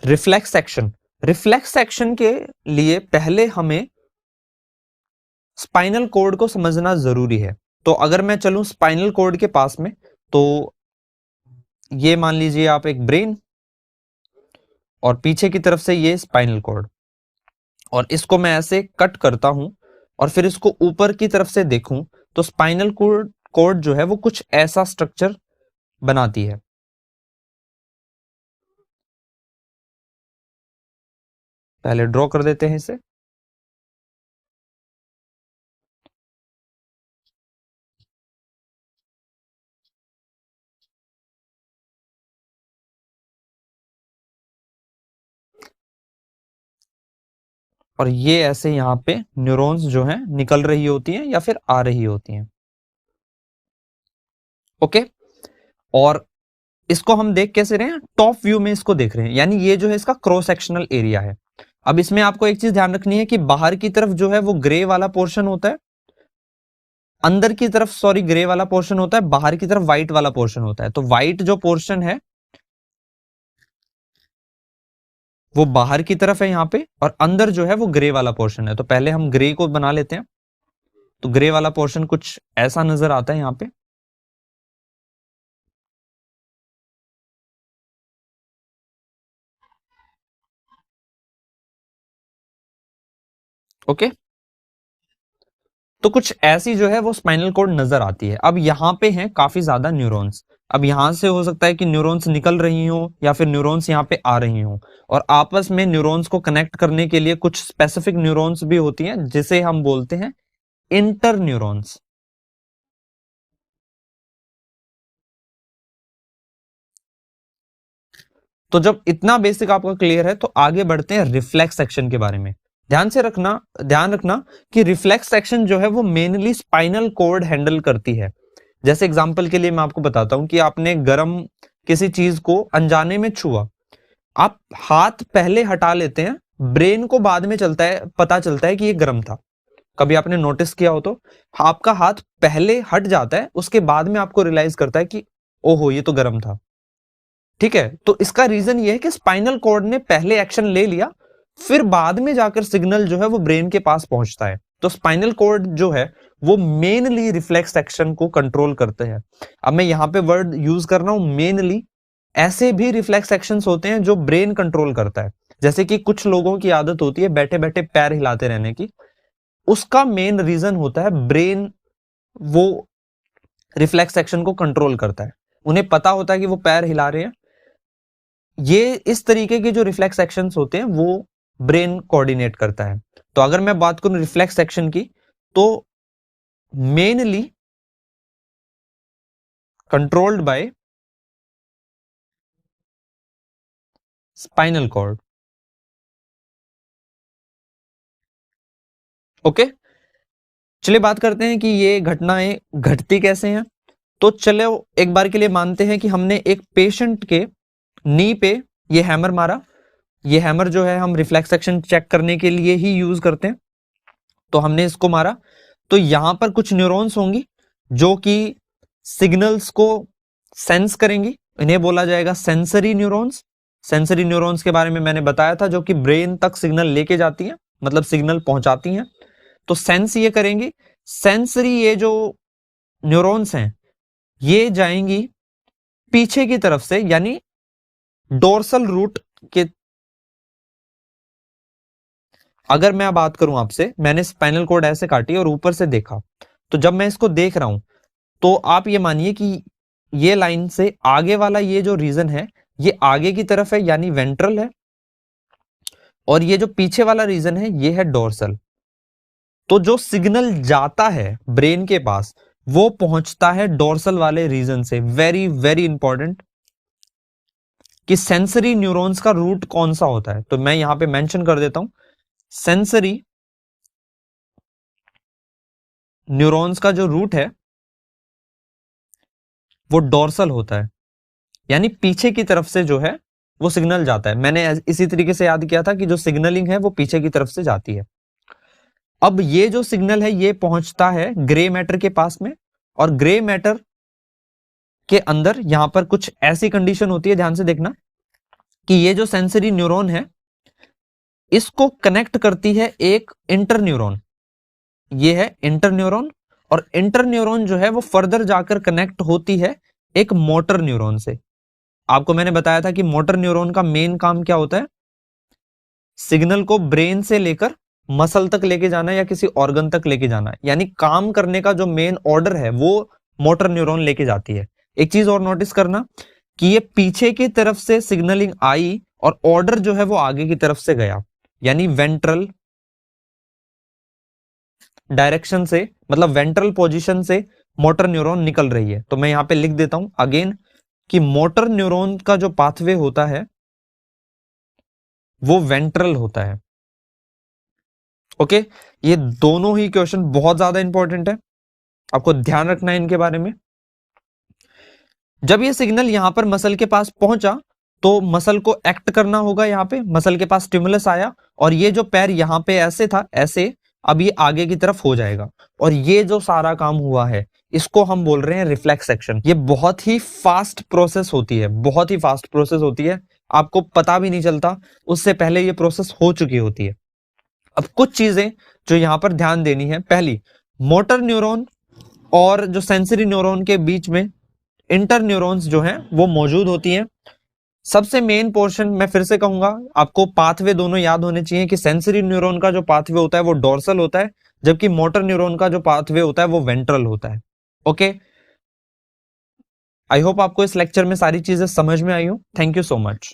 Reflex action, reflex action के लिए पहले हमें स्पाइनल कॉर्ड को समझना जरूरी है। तो अगर मैं चलूं स्पाइनल कॉर्ड के पास में, तो ये मान लीजिए आप एक ब्रेन, और पीछे की तरफ से ये स्पाइनल कॉर्ड, और इसको मैं ऐसे कट करता हूं और फिर इसको ऊपर की तरफ से देखूं तो स्पाइनल कॉर्ड जो है वो कुछ ऐसा स्ट्रक्चर बनाती है। पहले ड्रॉ कर देते हैं इसे। और ये ऐसे यहाँ पे न्यूरॉन्स जो हैं निकल रही होती हैं या फिर आ रही होती हैं। ओके, और इसको हम देख कैसे रहे हैं, टॉप व्यू में इसको देख रहे हैं, यानी ये जो है इसका क्रॉस सेक्शनल एरिया है। अब इसमें आपको एक चीज ध्यान रखनी है कि बाहर की तरफ जो है वो ग्रे वाला पोर्शन होता है, अंदर की तरफ सॉरी ग्रे वाला पोर्शन होता है, बाहर की तरफ व्हाइट वाला पोर्शन होता है। तो व्हाइट जो पोर्शन है वो बाहर की तरफ है यहाँ पे, और अंदर जो है वो ग्रे वाला पोर्शन है। तो पहले हम ग्रे को बना लेते हैं। तो ग्रे वाला पोर्शन कुछ ऐसा नजर आता है यहाँ पे। ओके, तो कुछ ऐसी जो है वो स्पाइनल कॉर्ड नजर आती है। अब यहाँ पे हैं काफी ज्यादा न्यूरॉन्स। अब यहां से हो सकता है कि न्यूरॉन्स निकल रही हो या फिर न्यूरॉन्स यहाँ पे आ रही हो, और आपस में न्यूरॉन्स को कनेक्ट करने के लिए कुछ स्पेसिफिक न्यूरॉन्स भी होती हैं जिसे हम बोलते हैं इंटर न्यूरॉन्स। तो जब इतना बेसिक आपका क्लियर है तो आगे बढ़ते हैं रिफ्लेक्स एक्शन के बारे में। ध्यान रखना कि रिफ्लेक्स एक्शन जो है वो मेनली स्पाइनल कॉर्ड हैंडल करती है। जैसे एग्जांपल के लिए मैं आपको बताता हूं कि आपने गर्म किसी चीज को अनजाने में छुआ, आप हाथ पहले हटा लेते हैं, ब्रेन को बाद में पता चलता है कि ये गर्म था। कभी आपने नोटिस किया हो तो आपका हाथ पहले हट जाता है, उसके बाद में आपको रियलाइज करता है कि ओहो ये तो गर्म था। ठीक है, तो इसका रीजन ये है कि स्पाइनल कॉर्ड ने पहले एक्शन ले लिया, फिर बाद में जाकर सिग्नल जो है वो ब्रेन के पास पहुंचता है। तो स्पाइनल कॉर्ड जो है वो मेनली रिफ्लेक्स एक्शन को कंट्रोल करते हैं। अब मैं यहां पे वर्ड यूज कर रहा हूं मेनली, ऐसे भी रिफ्लेक्स एक्शंस होते हैं जो ब्रेन कंट्रोल करता है। जैसे कि कुछ लोगों की आदत होती है बैठे बैठे पैर हिलाते रहने की, उसका मेन रीजन होता है ब्रेन वो रिफ्लेक्स एक्शन को कंट्रोल करता है। उन्हें पता होता है कि वो पैर हिला रहे हैं। ये इस तरीके के जो रिफ्लेक्स एक्शंस होते हैं वो ब्रेन कोऑर्डिनेट करता है। तो अगर मैं बात करूं रिफ्लेक्स एक्शन की, तो mainly controlled by spinal cord. Okay, चलिए बात करते हैं कि ये घटनाएं घटती कैसे हैं। तो चलो एक बार के लिए मानते हैं कि हमने एक पेशेंट के नी पे ये हैमर मारा। ये हैमर जो है हम रिफ्लेक्स एक्शन चेक करने के लिए ही यूज करते हैं। तो हमने इसको मारा, तो यहां पर कुछ न्यूरॉन्स होंगी जो कि सिग्नल्स को सेंस करेंगी, इन्हें बोला जाएगा सेंसरी न्यूरॉन्स। सेंसरी न्यूरॉन्स के बारे में मैंने बताया था, जो कि ब्रेन तक सिग्नल लेके जाती हैं, मतलब सिग्नल पहुंचाती हैं। तो सेंस ये करेंगी। सेंसरी ये जो न्यूरॉन्स हैं ये जाएंगी पीछे की तरफ से, यानी डोर्सल रूट के। अगर मैं बात करूं आपसे, मैंने स्पाइनल कॉर्ड ऐसे काटी और ऊपर से देखा, तो जब मैं इसको देख रहा हूं तो आप ये मानिए कि ये लाइन से आगे वाला ये जो रीजन है ये आगे की तरफ है, यानी वेंट्रल है, और ये जो पीछे वाला रीजन है ये है डोर्सल। तो जो सिग्नल जाता है ब्रेन के पास वो पहुंचता है डोर्सल वाले रीजन से। वेरी वेरी इंपॉर्टेंट कि सेंसरी न्यूरॉन्स का रूट कौन सा होता है, तो मैं यहां पे मेंशन कर देता हूं। सेंसरी न्यूरॉन्स का जो रूट है वो डोर्सल होता है, यानी पीछे की तरफ से जो है वो सिग्नल जाता है। मैंने इसी तरीके से याद किया था कि जो सिग्नलिंग है वो पीछे की तरफ से जाती है। अब ये जो सिग्नल है ये पहुंचता है ग्रे मैटर के पास में, और ग्रे मैटर के अंदर यहां पर कुछ ऐसी कंडीशन होती है, ध्यान से देखना, कि ये जो सेंसरी न्यूरॉन है इसको कनेक्ट करती है एक इंटर न्यूरॉन, ये है इंटर न्यूरॉन, और इंटर न्यूरॉन जो है वो फर्दर जाकर कनेक्ट होती है एक मोटर न्यूरॉन से। आपको मैंने बताया था कि मोटर न्यूरॉन का मेन काम क्या होता है, सिग्नल को ब्रेन से लेकर मसल तक लेके जाना या किसी ऑर्गन तक लेके जाना, यानी काम करने का जो मेन ऑर्डर है वो मोटर न्यूरॉन लेके जाती है। एक चीज और नोटिस करना कि ये पीछे की तरफ से सिग्नलिंग आई और ऑर्डर जो है वो आगे की तरफ से गया, यानी वेंट्रल डायरेक्शन से, मतलब वेंट्रल पोजीशन से मोटर न्यूरॉन निकल रही है। तो मैं यहां पे लिख देता हूं अगेन कि मोटर न्यूरॉन का जो पाथवे होता है वो वेंट्रल होता है। ओके, ये दोनों ही क्वेश्चन बहुत ज्यादा इंपॉर्टेंट है, आपको ध्यान रखना है इनके बारे में। जब ये सिग्नल यहां पर मसल के पास पहुंचा तो मसल को एक्ट करना होगा, यहां पे मसल के पास स्टिमुलस आया और ये जो पैर यहां पे ऐसे था ऐसे, अब ये आगे की तरफ हो जाएगा और ये जो सारा काम हुआ है इसको हम बोल रहे हैं रिफ्लेक्स एक्शन। ये बहुत ही फास्ट प्रोसेस होती है, बहुत ही फास्ट प्रोसेस होती है, आपको पता भी नहीं चलता, उससे पहले ये प्रोसेस हो चुकी होती है। अब कुछ चीजें जो यहां पर ध्यान देनी है, पहली, मोटर न्यूरॉन और जो सेंसरी न्यूरॉन के बीच में इंटर न्यूरॉन्स जो हैं वो मौजूद होती हैं। सबसे मेन पोर्शन मैं फिर से कहूंगा, आपको पाथवे दोनों याद होने चाहिए कि सेंसरी न्यूरॉन का जो पाथवे होता है वो डोर्सल होता है, जबकि मोटर न्यूरॉन का जो पाथवे होता है वो वेंट्रल होता है। ओके, आई होप आपको इस लेक्चर में सारी चीजें समझ में आई हो। Thank you so much.